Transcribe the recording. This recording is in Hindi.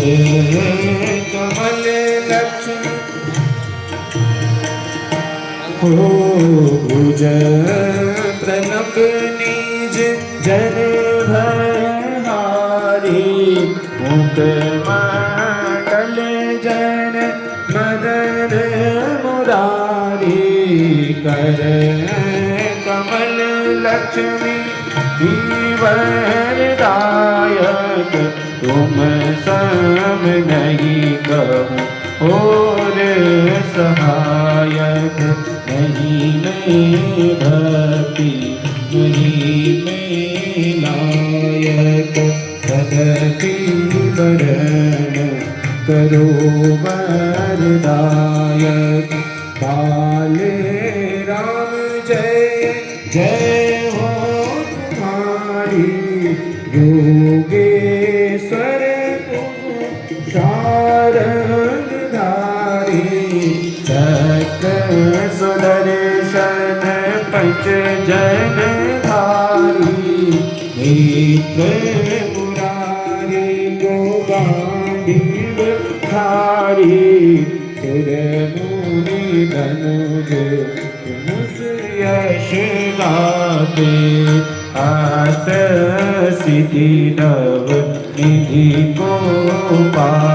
कमल लक्ष्मी हो भुज प्रणब निज जन भयहारी मुख मंडल जन मदन मुरारी कर कमल लक्ष्मी वरदायक तुम सम नहीं कहूँ और सहायक नहीं में भक्ति नहीं में लायक तदपि वरण करो वरदायक काले राम जय जय हो तुम्हारी योगेश्वर तुम शारंग धारी चक्र सुदर्शन पंच जन धारी नेत्र मुरारी गोगांडीव धारी सुर मुनि धनुज धनुष यश गाते आस सिद्धि नव निधि को पा